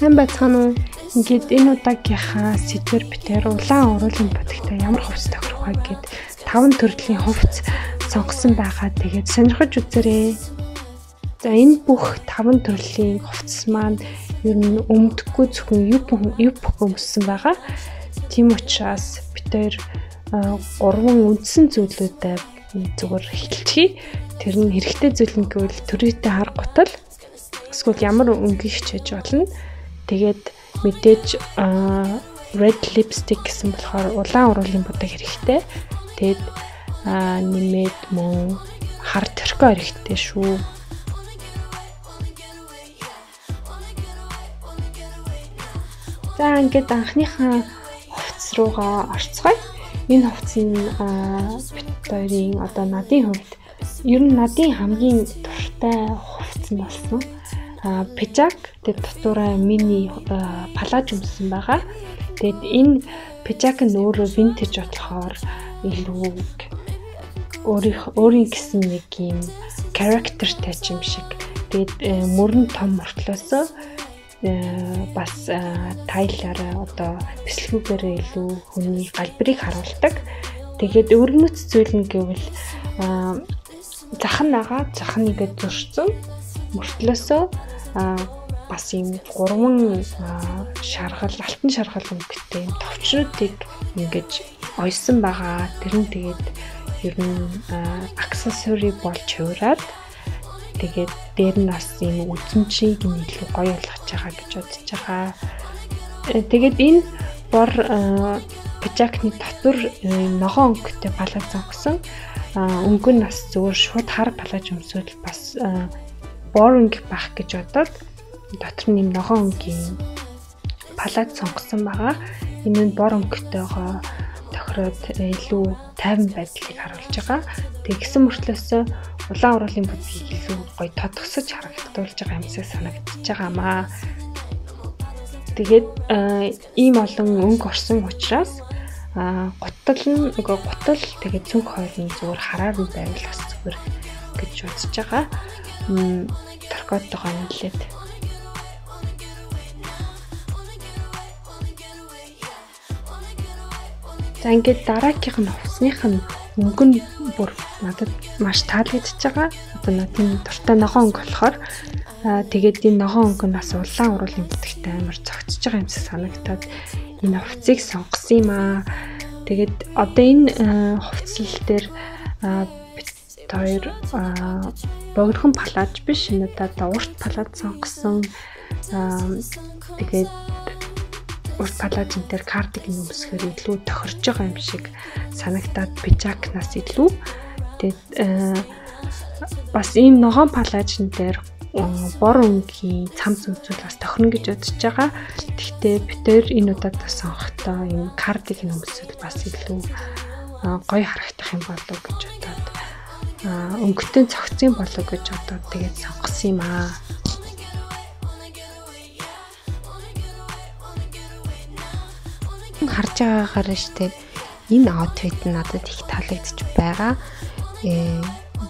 Сайн байцгаана уу? Ингээд энэ удаагийнхаа сэдвэр битээр улаан уруулын бодогтой ямар хувцас тохирох вэ гэд 5 төрлийн хувцас сонгосон байгаа. Тэгээд сонирхож үзээрэй. За энэ бүх 5 төрлийн хувцас маань ер нь өмдөхгүй зөвхөн UV өмссөн байгаа. Тийм учраас битээр 3 үндсэн зүйлүүдэд зүгээр хэлчихье. Тэр нь хэрэгтэй зүйл нь гэвэл төрөйтэй хар гутал эсвэл ямар өнгийг хичээж болно. Тэгээд мэдээж red lipstick гэсэн болохоор улаан уруулын бодог хэрэгтэй. Тэгээд нэмээд мөн хар тэрхүү хэрэгтэй шүү. За ингээд анхныхаа хувцас руугаа орцгоё. Энэ хувцас нь бит хоёрын одоо надын хувьд ер нь надын хамгийн дуртай хувцас нь болсон. Пижак тэр дотоороо мини палаж өмссөн байгаа. Тэгэд энэ пижак нь өөрөө винтэж болохоор илүү өөрийн гэсэн нэг юм characterтай юм шиг. Тэгэд мөрөн том мөртлөөсөө бас тайлаараа одоо бэлгүүгээрээ илүү хүний галбирыг харуулдаг. Тэгээд өргөнөц зүйл нь гэвэл захын нэгэд зурцсан мөртлөөсөө бас юм 3 шаргал алтан шаргал өнгөтэй юм товчруудыг ингэж ойсон байгаа. Тэр нь тэгээд ер нь аксессури болж хувраад тэгээд дээр нь бас юм үзмжийг нь илүү гоё болгож байгаа гэж бодож байгаа. Тэгээд энэ бор пижакны дотор ногоон өнгөтэй палаж сонгосон. Өнгө нь бас зөвхөн шууд хар палаж өмсвөл бас boring байх гэж бодоод дотор нь ногоон өнгийн палаж сонгосон байгаа. Энэ нь бор өнгөтэйгоо тохироод илүү тайван байдлыг харуулж байгаа. Тэгсэн мөртлөөсөө улаан уруулын бодгийг илүү гоё тодгосож харагдуулж байгаа юмсаа санагдчихж байгаамаа. Тэгээд ийм олон өнгө орсон учраас гутал тэгээд цүнх хоёр нь зүгээр хараар нь байвал бас зүгээр гэж бодож байгаа. Торкотойгоо нийлээд. За ингээд дараагийнх нь хувцсных нь өнгө нь бүр надад маш таалагдчихж байгаа. Одоо надын дуртай ногоон өнгө болохоор тэгээд энэ ногоон өнгө нь бас улаан уруулын бодогтой амар зөгцөж байгаа юмсаа санагтаад энэ хувцсыг сонгосон юм аа. Тэгээд одоо энэ хувцсал дээр хоёр богинохон палаж биш энэ одоо урт палаж сонгосон. Тэгээд урт палажн дээр кардиген өмсгөр илүү тохирж байгаа юм шиг санагтаад пижакнаас илүү. Тэгээд бас энэ ногоон палажн дээр бор өнгийн цамц үзүүл бас тохирно гэж бодож байгаа. Гэхдээ битээр энэ удаад сонгохдоо энэ кардиген өмсвөл бас илүү гоё харагдах юм болов гэж бодоод өнгөтэй цогцсон болов гэж одоо тэгээд сонгосон юм аа. Харж байгаагаар штэ энэ аутфит надад их таалагдчих байгаа.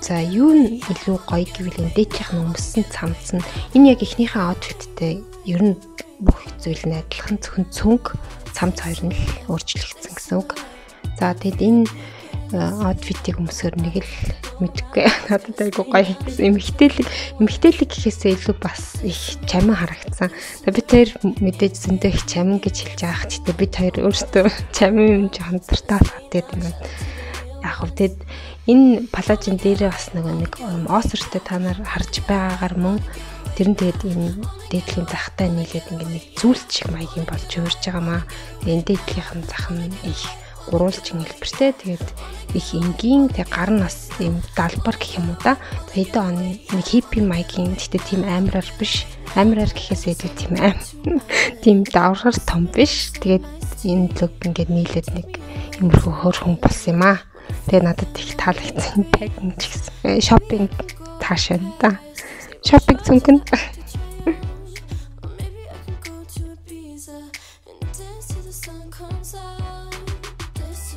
За юу нь илүү гоё гэвэл энэ дээдийнх нь өмссөн цамц нь энэ яг эхнийхээ аутфиттэй ер нь бүх зүйл нь адилхан зөвхөн цүнх цамц хоёр нь л өөрчлөгдсөн гэсэн үг. За тэгэд энэ аутфитыг өмсгөр нэг л мэдгүй надад айгу гоё эмхтэлэг гэхээсээ илүү бас их чамин харагдсан. Би тэр мэдээж зөндөө их чамин гэж хэлж байгаа ч гэдэг би тэр өөртөө чамин юм жоохон дуртай фатед юм байна. Яг хөө тэгэд энэ палажин дээрээ бас нэг осортой та нар харж байгаагаар мөн тэр нь тэгээд энэ дээдлийн захтай нийлээд нэг зүйлч шиг маягийн болж хувирж байгаамаа. Энэ дээдлийнх нь зах нь их гурвалжин хэлбэртэй. Тэгээд их энгийн тэг гар нь бас юм далбар гэх юм уу да. Хэдэн оны нэг хиппи маягийн гэхдээ тийм амираар биш. Амираар гэхээсээ тийм тийм даврахар том биш. Тэгээд энэ лук ингээд нийлээд нэг юмрхүү хөөрхөн болсон юм аа. Тэгээ надад их таалагдсан таг юм ч гэсэн. Шопинг таашаа да. Шопинг цүнхэн.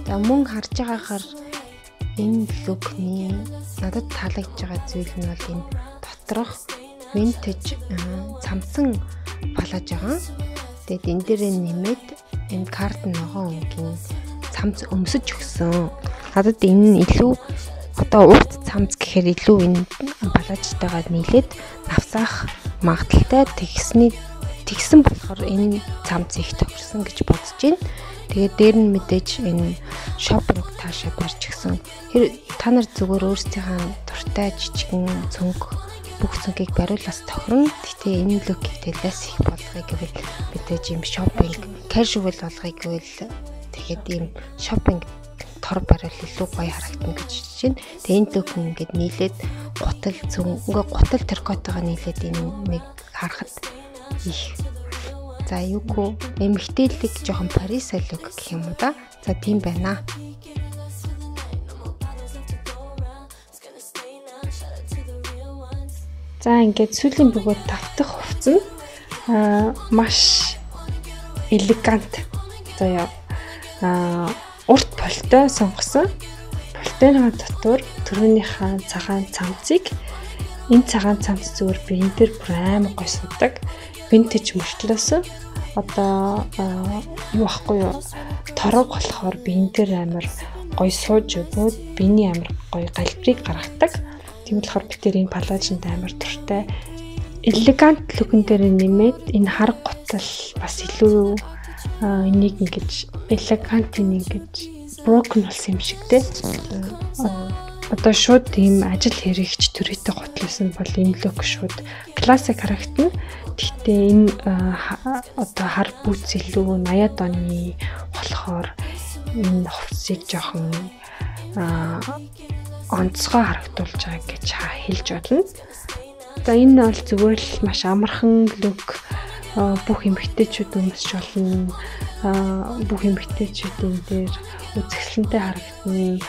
Мөн харж байгаагаар энэ лукны надад таалагдж байгаа зүйл нь бол энэ доторх vintage цамцсан балаж байгаа. Тэгээд энэ дээрээ нэмээд энэ карт ногоон өнгийн цамц өмсөж өгсөн. Надад энэ нь илүү одоо урт цамц гэхээр илүү энэ балажтайгаа нийлээд навсаах магадaltaй тэгсэн болохоор энэ цамц их тохирсон гэж бодож байна. Тэгээд дээр нь мэдээж энэ шопинг таашаа барьж гисэн. Та нар зүгээр өөрсдийнхээ дуртай жижигэн цөнг бүх цөнгийг бариулаас тохирно. Гэтэ энэ лукийг дэлээс их болгоё гэвэл мэдээж юм шопинг casual болгоё гэвэл тэгээд ийм шопинг тор бариул илүү гоё харагдана гэж чинь. Тэгээд энэ лук ингээд нийлээд гутал цөнгө гутал трикотойгоо нийлээд энэ нэг харахад их за юугүй эмхтэлэг жоохон Парис лук гэх юм уу да. За тийм байна. За ингээд сүүлийн бөгөөд тавтах хувцас нь маш элегант. Заяа урт полтой сонгосон. Полтойны дотор түрүүнийхээ цагаан цамцыг энэ цагаан цамц зүгээр би энэ төр бүр амар гоё санагдав. Vintage мөртлөөс одоо юу ахгүй юу торог болохоор би энэ төр амар гоё сууж өгөөд биний амар гоё галбирыг гаргадаг. Тийм болохоор би тэр энэ палажинд амар дуртай. Элегант лукн дээр нэмээд энэ хар гутал бас илүү энийг ингэж элегант ингэж broken болсон юм шиг те. Одоо шууд тийм ажил хэрэгч төрөйтэй гутлсан бол энэ лук шууд классик харагдана. Гэхдээ энэ одоо хар бүүц илүү 80-аад оны болохоор энэ хувцсыг жоохон онцгой харагдуулж байгаа гэж хэлж болно. За энэ бол зүгээр л маш амархан лук бүх эмэгтэйчүүд өмсч болно. Бүх эмэгтэйчүүдийн дээр үзэсгэлэнтэй харагдана.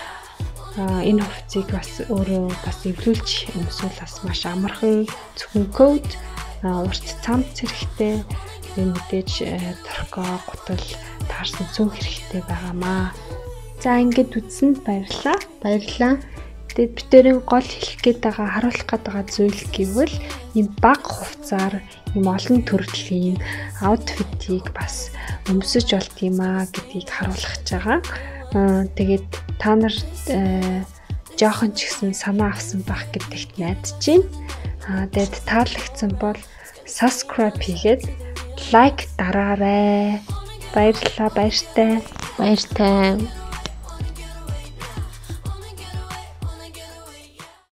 Энэ хувцсыг бас өөрөө бас эвлүүлж өмсвөл бас маш амархан зөвхөн код урт цамц хэрэгтэй. Энэ мэдээж торко гутал таарсан цүнх хэрэгтэй байгаамаа. За ингээд үзсэнд баярлалаа. Баярлалаа. Тэгээд битэрийн гол хэлэх гээд байгаа харуулах гээд байгаа зүйл гэвэл ийм бага хувцаар ийм олон төрлийн аутфитийг бас өмсөж болт юм аа гэдгийг харуулах гэж байгаа. Тэгээд та нар жоохон ч гэсэн санаа авсан байх гэдэгт найдаж байна. Тэгээд таалагдсан бол subscribe хийгээд лайк дараарай. Баярлалаа, баяртай. Баяртай.